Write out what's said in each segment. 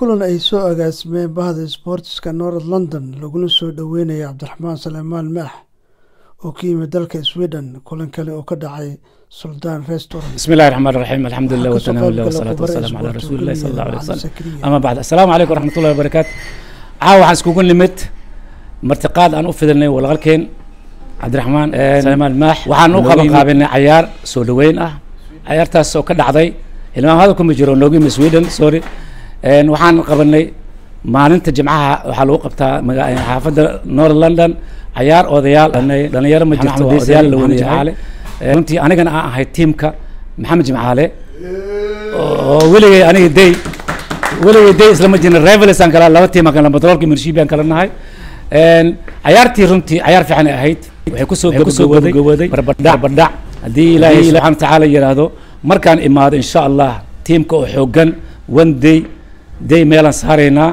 kulan ay soo agaasimeen bahda sportska North London laguna soo dhaweynaya Cabdiraxmaan Salmaan Maax oo ka yimid dalka Sweden kulan kale oo ka dhacay Sultan Restaurant. Bismillahir Rahmanir Rahim. Alhamdulillah wa tanawwala wa salatu wassalamu ala Rasulillah sallallahu alaihi wasallam. Ama ba'd. Assalamu alaykum wa rahmatullahi wa barakatuh. Waxaan iskugu nimid martiqaad aan u fidilnay walaalkeen Cabdiraxmaan Salmaan Maax. Waxaan u qabanqaabinay ciyaar soo dhaweyn ah. Ciyaartaas oo ka dhacday ilmaha kuma jiro noogi Sweden, sorry. waxaan qabanay maalinta jimcaha waxa lagu qabtaa xaafadda North London ciyaar odayaal dhalinyaro ma jirto odayaal la wada jecel runtii anigana aan ahay teamka Maxamed Jimcaale oo weligay aniga day isla ma jirna rivals aan kala laba team aan kala badalka mirshiiban kala nahay ciyaartii runtii ciyaar fiican ay ahayd waxay ku soo gabagabooday barbardhac hadii Ilaahay subhanahu wa ta'ala yiraahdo markaan imaado insha Allah teamka oo xoogan one day meelan saarayna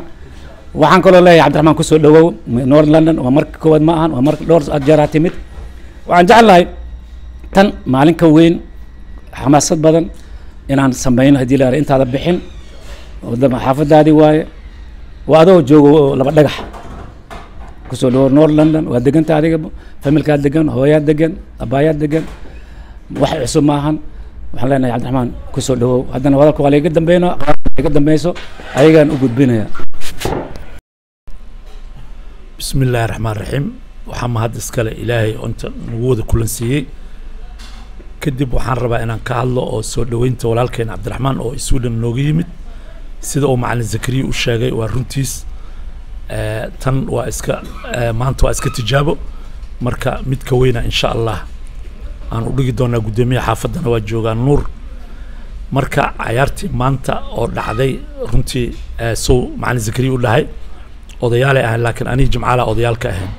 waxaan kaloo leeyahay Cabdiraxmaan ku soo dhawow North London waa marka koowaad ma ahan waa marka dhowr jeer timid waxaan jeclahay tan maalin ka weyn xamaasad badan inaan sameeyno hadii la intaada bixin wadama xaafadaadi waaye waa adoo joogo laba dhagax ku soo dhawow North London waa deganta adiga familka degan hooyada degan abaayada degan wax cusub ma ahan waxaan leenahay Cabdiraxmaan ku soo dhawow haddana wadalku waa laga dambeeyno ka dambeeyso ayagaan u gudbinaya bismillahir rahmanir rahim waxaan mahad iskale Ilaahay inta nagu wada kulansiiyay kadib waxaan rabaa inaan ka hadlo oo soo dhaweynta walaalkeen Cabdiraxmaan oo Sweden nooga yimid sida uu macallin Zakariya u sheegay waa runtiis tan waa iska maanta waa iska tijaabo marka mid ka weyna insha Allah aan u dhigi doonaa gudoomiyaha xaafadana waa joogaan Nuur marka ciyaartii maanta oo dhacday runtii soo macallin Zakariya u dhahay odayaal ah laakiin ani Jimcaale odayaal ka ahayn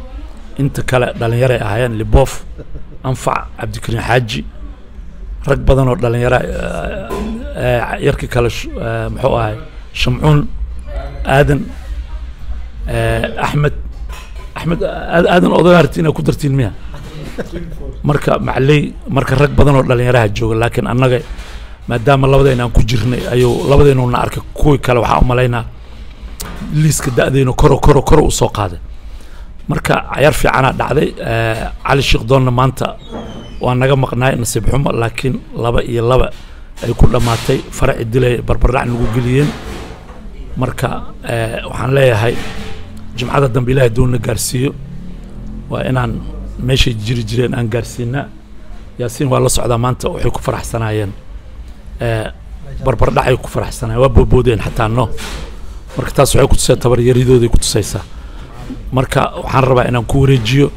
inta kale dhalinyaro ahaayeen Libof Anfac Cabdikariin Xaaji rag badan oo dhalinyaro yarka kale muxuu ahay Shamcuun Aadan Ahmed Aadan odayaartiina ku dartiin miya marka macallay marka rag badan oo dhalinyaro jooga laakiin annaga maadaama labadeen aan ku jirnay ayuu labadeen oo na arkay kuwi kale waxa u maleynaa liiska da'deena koro u soo qaaday marka ciyaar fiican ah dhacday Ali Sheekh Doonna maanta waa naga maqnaay nasiib xumo laakiin 2-2 ay ku dhamaatay farac dilay barbardhac nagu geliyeen marka waxaan leeyahay jimcada dambe Ilaahay doona gaarsiiyo waa inaan meesha jireen aan gaarsiinaa Yaasiin waa la socdaa maanta waxay ku faraxsanaayeen barbardhac ay ku faraxsanaayeen waa boodeen xataa no marka taas waxay ku tusay tabar yaridooday ku tusaysaa marka waxaan rabaa inaan ku wareejiyo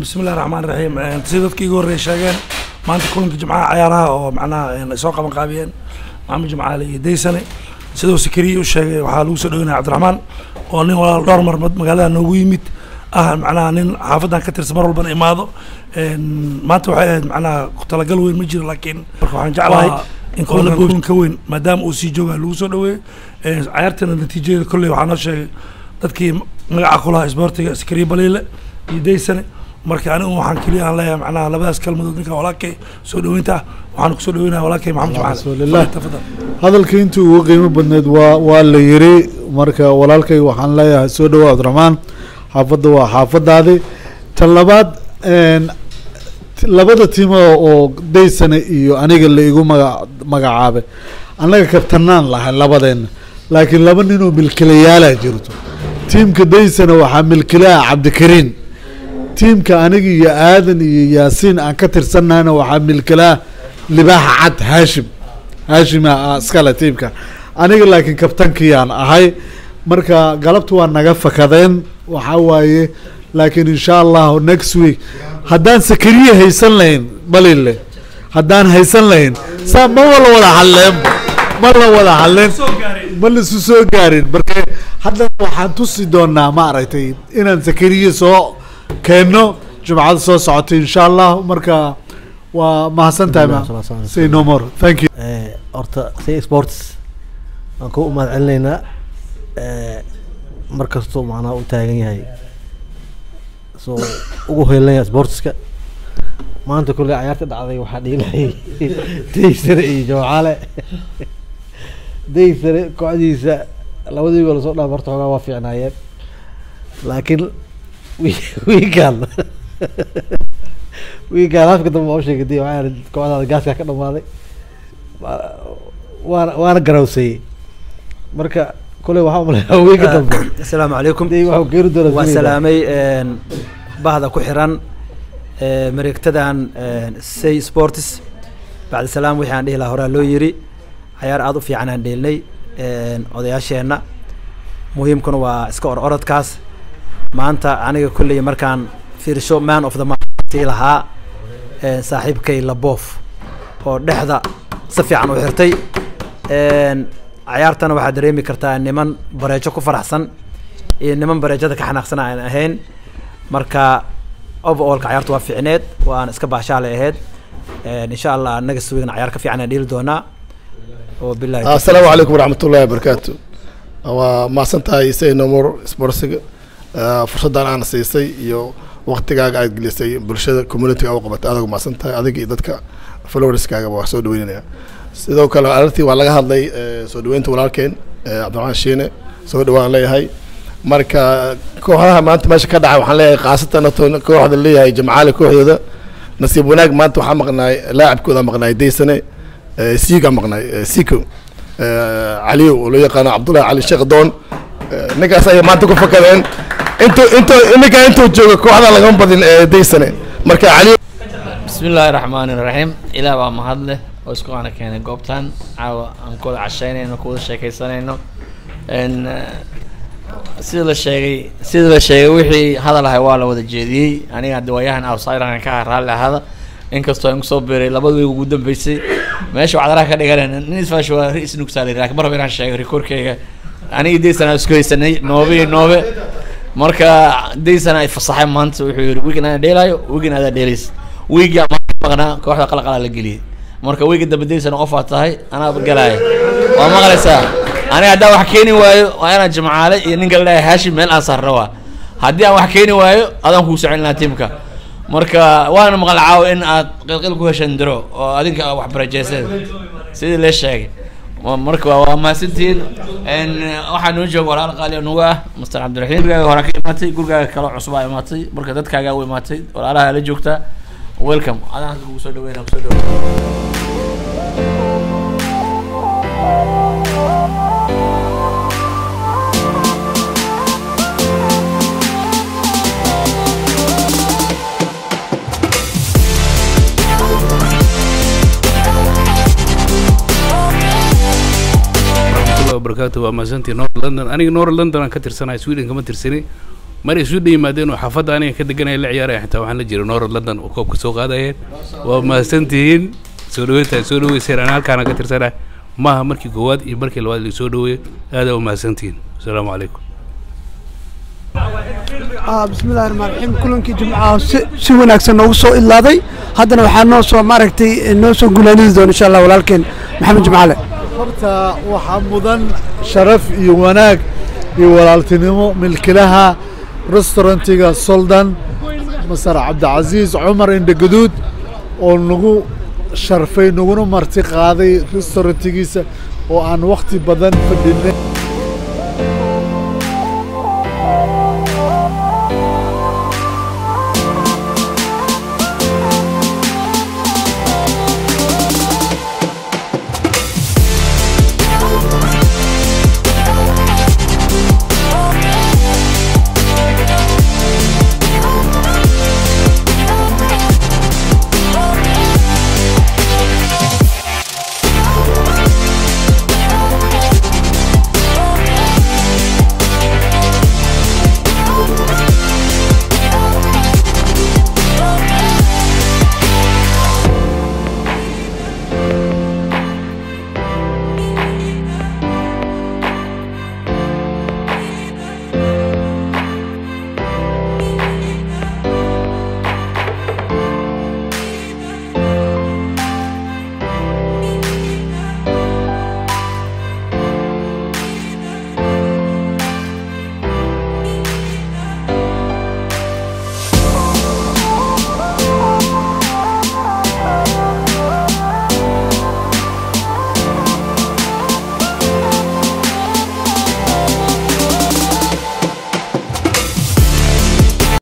bismillahir rahmanir rahim sidadkii ugu horeeyay sheegeen maanta kulanka jimcaha ciyaaraha oo macnaha soo qaban qaabiyeen Maxamed Jimcaale iyo Daysane sidoo Zakariya u sheegay waxa lagu soo dhaweynaa Cabdiraxmaan oo nin walaal dhowr mar magaalada noogu yimid macnaha nin xaafadan ka tirsan mar walba imaado maanta waxay ahayd macnaha talagal weyn ma jiro laakiin marka waxaan jeclahay in kulan ka weyn maadaama uu sii joogaa lagu soo dhaweeyo ciyaartana natiijada kulli waxaa noo sheegay dadkii magaca kulaha isboortiga Zakariya Baliile iyo Daysane marka anigu waxaan kaliya aan leeyahay macnaha labadaas kalmadood ninka walaalkay soo dhaweynta waxaan ku soo dhaweynayaa walaalkay Maxamed Jimcaale hadalkii intii ugu qiimo badneed waa la yiri marka walaalkay waxaan leeyahay soo dhawaad Cabdiraxmaan xaafadda waa xaafadaadi tan labaad labada tiim oo Daysane iyo aniga la igu magacaabay anaga kabtanaan lahay labadeena laakiin laba nin oo milkiilayaal jirto tiimka Daysane waxa milkiilaa Cabdikariin tiimka aniga iyo Aadan iyo Yaasiin aan ka tirsanayna waxa milkiilaa Libaax Cad Haashim askala tiimka aniga laakiin kabtankiyaan ahay marka galabtu waa naga fakadeen waxa waaye laakiin insha Allah next week haddaan Zakariya haysan lahayn Baliile haddaan haysan lahayn saa ma wada hadleen ma la soo gaarin marka hadda waxaan tusi doonaa ma aragtay inaan Zakariya soo keeno jumcada soo socotay insha Allah marka waa mahadsantahay say no more thank you horta say sports aan ku umad celinayna markasto macnaha u taagan yahay soo ugu heelaya sportska maanta kulli ciyaarta dhacday waxa dhiilay Daysane iyo Jimcaale daysane kooxdiisa labadii gool soo dhaaf horta xoogaa waa fiicnaayeen laakiin wiigaan halka dambe waa u sheegay dee waxaa yidhi kooxdaada gaaskaa ka dhamaaday waana garawsayey marka kule waxaa umaleeyaa wiiga dambe assalaamu calaykum dee waxuu keeni doonaa waa salaamay bahda ku xiran mareegtadan say sports bacdi salaam wixii aan dhihi lahaa horaa loo yiri cayaar aada u fiican aan dheelnay odayaasheenna muhiimkuna waa iska orodkaas maanta aniga kulley markaan fiirsho man of the match lahaa saaxiibkay Laboof oo dhexda si fiican u xirtay cayaartana waxaa dareemi kartaa niman bareejo ku faraxsan iyo niman bareejada ka xanaaqsan aan ahayn marka overall cayaartu waa fiicneed waan iska baashaale ahayd insha Allah anaga suuqna cayaar ka fiican aan dhili doonaa oo billahi assalaamu calaykum waraxmatullaahi wabarakaatu waa maasantahay sayno mor sportsiga fursadan aan siisay iyo waqtigaaga aad gelisay bulshada community oo qabatay adiga maasantahay adiga iyo dadka followerskaaga waa soo dhaweynaya sidoo kale arrintii waa laga hadlay soo dhaweynta walaalkeen Cabdiraxmaan Shiine soo dhawaan leeyahay marka kooxaha maanta meesha ka dhacay waxaan leeyahay qaasatan kooxda leeyahay Jamcaale kooxdooda nasiib wanaag maanta waxaa maqnaay laacibkooda maqnaay Daysane siiga maqnaay Siko Cali oo loo yaqaan Cabdullaahi Cali Sheekh Doon ninkaas ay maanta ku fakadeen intuu jooga kooxda laga badin Daysane marka Cali bismillaahi raxmaani raxiim ilaa baa mahad leh oo isku ana keenay goobtan caawa aan ku cashaynayno ku sheekaysanayno sida la sheegay wixii hadal ahay waa la wada jeediyay aniga dawayahan outsider ka raali ahada inkastoo aan soo beeray labada weey ugu dambeysay meesha waxaad ka dhiganay nin isfaash waa ra'iis nugsaale laakiin mar rabaan sheegay rekoorkayga aniga Daysane isku haysanay noobe marka Daysane ay fasaxay maanta wuxuu yiri weekend aan dheelayo weekend aad dheelays wiiga maqnaa kooxda qalqala la geliyay marka wiiga dambe Daysane qof aad tahay ana galay waa maqlaysaa aniga hadda wax keeni waayo waa inaan Jamcaale iyo ninka la Haashim meel aan sarrawa haddii aan wax keeni waayo adaan ku socolinaa tiimka marka waana maqalcaaw in aad qilqil ku heshan diro oo adinka wax barajeysay sidii la sheegay marka waa maasintiin waxaan u joogo walaal qaali oo nuga Mr. Cabdiraxiim gurigaaga hore ka imaatay gurigaaga kala cusub ay imaatay marka dadkaaga u imaatay walaalaha la joogta welcome adaan ugu soo dhaweynaa barakaatu waa maasantii North London aniga North London aan ka tirsanahay Sweden kama tirsanay mari Sweden yimaadeen oo xaafadda aniga ka deganay la ciyaaraya xitaa waxaan la jiray North London oo koobka soo qaadayeen waa maasantiin soo dhaweysay aan halkaan ka tirsanahay maaha markii koowaad iyo markii labaad la soo dhaweeyay aad waa maasantiin assalaamu calaykum bismillaahi rahmaani rahiim kulankii jumcaha si wanaagsan noogu soo ilaaday haddana waxaa noo soo maaragtay noo soo gulaanidi doona insha Allah walaalkeen Maxamed Jamcaale horta waxaa mudan sharaf iyo wanaag iyo walaaltinimo milkilaha restaurantiga Soldan Masar Cabdicasiis Cumar Indhaguduud oo nagu sharfay naguna marti qaaday restaurantigiisa oo aan waqti badan fadhinay